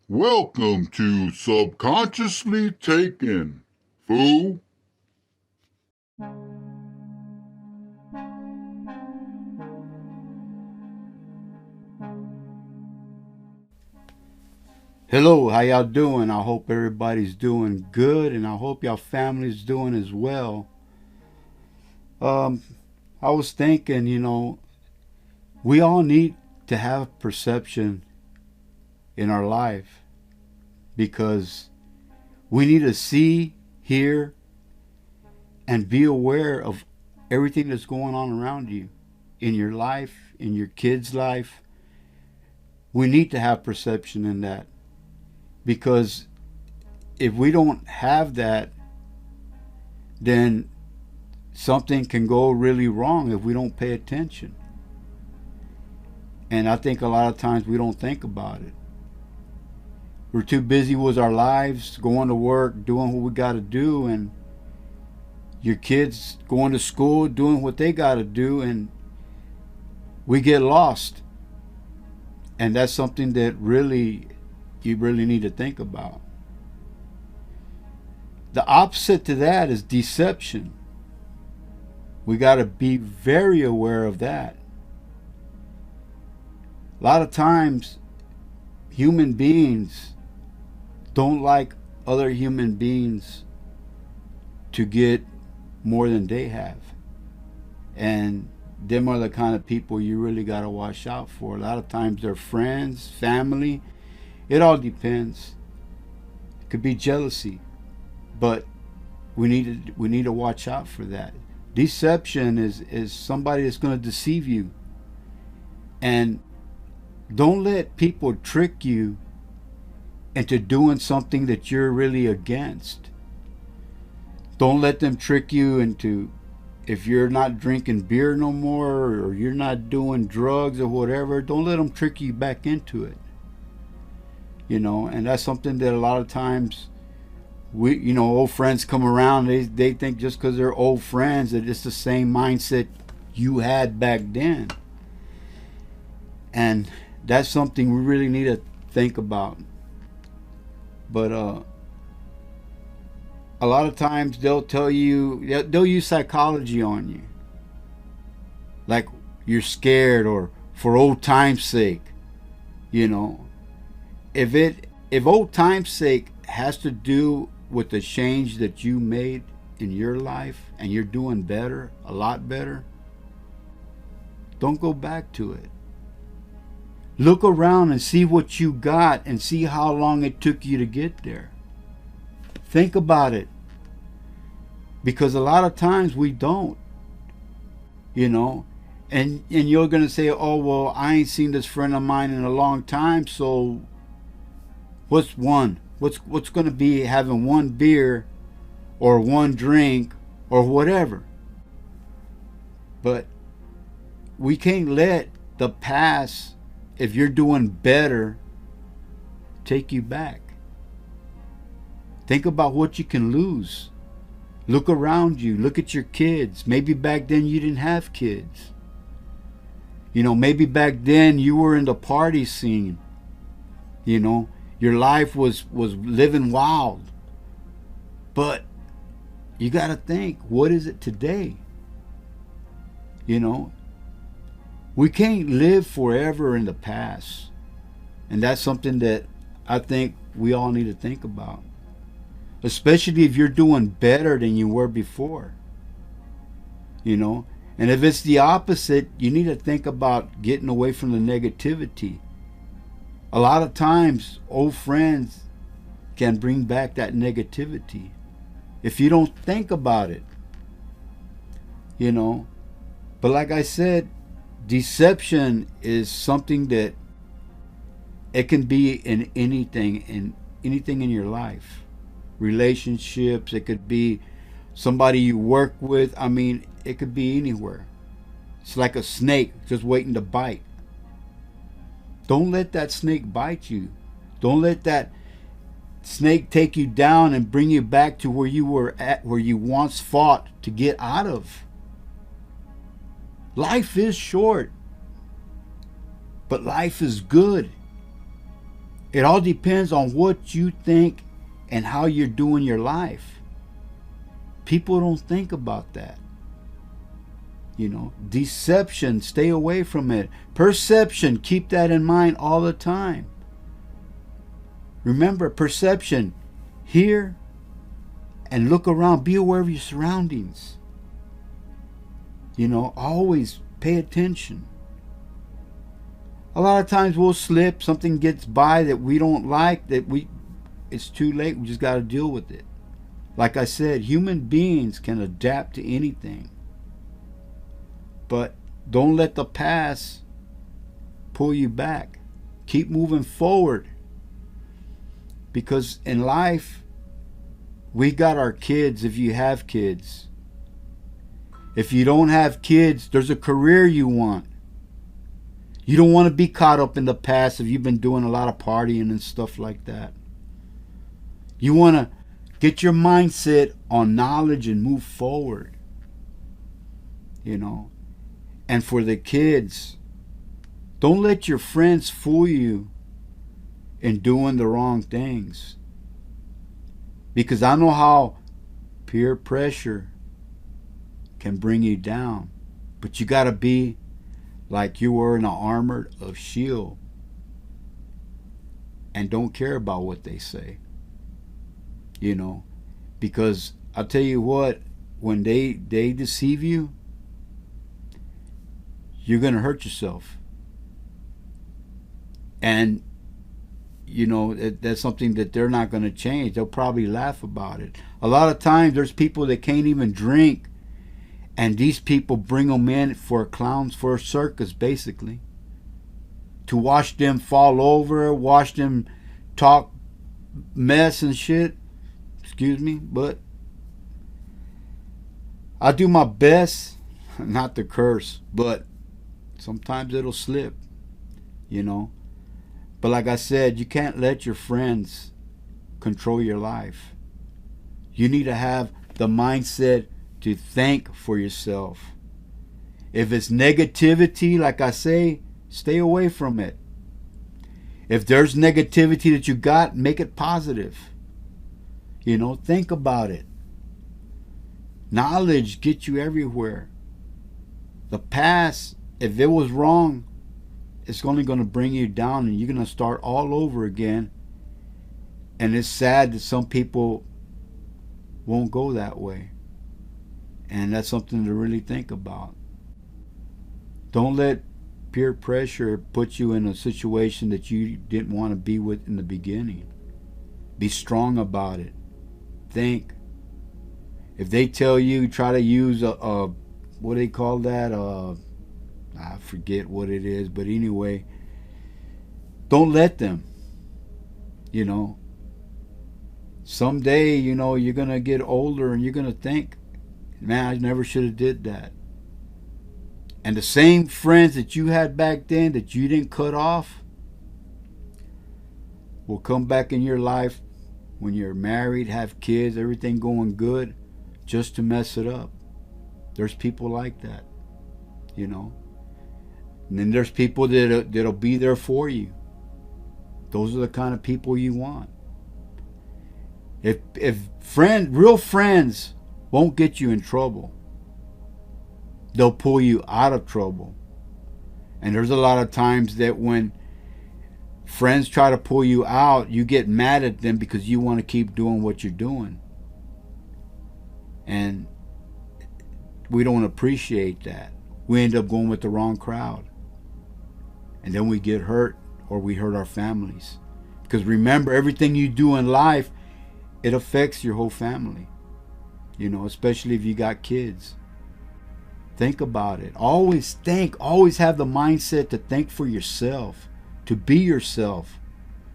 Welcome to Subconsciously Taken, fool. Hello, how y'all doing? I hope everybody's doing good and I hope y'all family's doing as well. Um, I was thinking, we all need to have perception in our life because we need to see, hear, and be aware of everything that's going on around you in your life, in your kids' life. We need to have perception in that because if we don't have that, then something can go really wrong if we don't pay attention. And I think a lot of times we don't think about it. We're too busy with our lives, going to work, doing what we got to do, and your kids going to school, doing what they got to do, and we get lost. And that's something that really you really need to think about. The opposite to that is deception. We got to be very aware of that. A lot of times, human beings don't like other human beings to get more than they have. And them are the kind of people you really got to watch out for. A lot of times they're friends, family. It all depends. It could be jealousy, but we need to watch out for that. Deception is somebody that's going to deceive you, and don't let people trick you into doing something that you're really against. Don't let them trick you into, if you're not drinking beer no more or you're not doing drugs or whatever, don't let them trick you back into it. And that's something that a lot of times old friends come around, they think just because they're old friends that it's the same mindset you had back then. And that's something we really need to think about. But a lot of times they'll tell you, they'll use psychology on you, like you're scared or for old time's sake. You know, if old time's sake has to do with the change that you made in your life and you're doing better, a lot better, don't go back to it. Look around and see what you got and see how long it took you to get there. Think about it. Because a lot of times we don't, you know. And you're gonna say, oh well, I ain't seen this friend of mine in a long time, so what's one? What's gonna be having one beer or one drink or whatever? But we can't let the past, if you're doing better, take you back. Think about what you can lose. Look around you. Look at your kids. Maybe back then you didn't have kids. Maybe back then you were in the party scene. Your life was living wild. But you got to think, what is it today? We can't live forever in the past. And that's something that I think we all need to think about. Especially if you're doing better than you were before. And if it's the opposite, you need to think about getting away from the negativity. A lot of times, old friends can bring back that negativity if you don't think about it. you know but like I said, deception is something that it can be in anything in your life. Relationships, it could be somebody you work with. I mean, it could be anywhere. It's like a snake just waiting to bite. Don't let that snake bite you. Don't let that snake take you down and bring you back to where you were at, where you once fought to get out of. Life is short, but life is good. It all depends on what you think and how you're doing your life. People don't think about that. You know, deception, stay away from it. Perception, keep that in mind all the time. Remember, perception, hear and look around. Be aware of your surroundings. You know, always pay attention. A lot of times we'll slip, something gets by that we don't like, it's too late, we just got to deal with it. Like I said, human beings can adapt to anything. But don't let the past pull you back. Keep moving forward. Because in life, we got our kids if you have kids. If you don't have kids, there's a career you want. You don't want to be caught up in the past if you've been doing a lot of partying and stuff like that. You want to get your mindset on knowledge and move forward. You know. And for the kids, don't let your friends fool you in doing the wrong things. Because I know how peer pressure can bring you down. But you got to be like you were in an armor of shield. And don't care about what they say. You know. Because I'll tell you what, when they deceive you, you're going to hurt yourself. And, you know, that's something that they're not going to change. They'll probably laugh about it. A lot of times there's people that can't even drink. And these people bring them in for clowns, for a circus, basically. To watch them fall over, watch them talk mess and shit. Excuse me, but I do my best not to curse, but sometimes it'll slip, you know. But like I said, you can't let your friends control your life. You need to have the mindset to think for yourself. If it's negativity, like I say, stay away from it. If there's negativity that you got, make it positive. You know, think about it. Knowledge gets you everywhere. The past, if it was wrong, it's only going to bring you down and you're going to start all over again. And it's sad that some people won't go that way. And that's something to really think about. Don't let peer pressure put you in a situation that you didn't want to be with in the beginning. Be strong about it. Think. If they tell you, try to use a what do they call that? I forget what it is, but anyway, don't let them. You know, someday, you know, you're gonna get older and you're gonna think, man, I never should have did that. And the same friends that you had back then that you didn't cut off will come back in your life when you're married, have kids, everything going good, just to mess it up. There's people like that, you know. And then there's people that'll be there for you. Those are the kind of people you want. If real friends won't get you in trouble, they'll pull you out of trouble. And there's a lot of times that when friends try to pull you out, you get mad at them because you want to keep doing what you're doing. And we don't appreciate that. We end up going with the wrong crowd. And then we get hurt, or we hurt our families. Because remember, everything you do in life, it affects your whole family. You know, especially if you got kids. Think about it. Always think. Always have the mindset to think for yourself. To be yourself.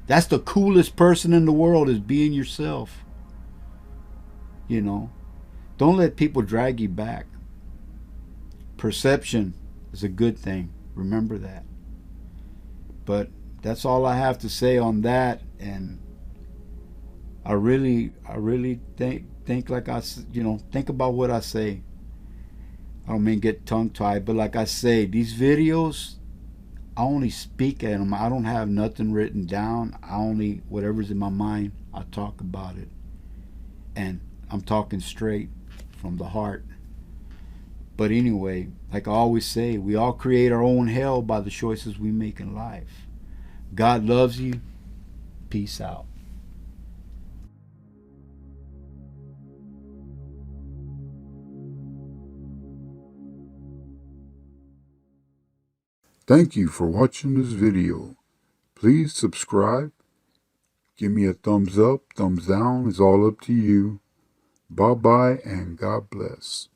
That's the coolest person in the world, is being yourself. You know. Don't let people drag you back. Perception is a good thing. Remember that. But that's all I have to say on that. And I really think like think about what I say. I don't mean get tongue-tied, but like I say, these videos, I only speak at them. I don't have nothing written down. I only, whatever's in my mind, I talk about it. And I'm talking straight from the heart. But anyway, like I always say, we all create our own hell by the choices we make in life. God loves you. Peace out. Thank you for watching this video. Please subscribe. Give me a thumbs up, thumbs down. It's all up to you. Bye-bye and God bless.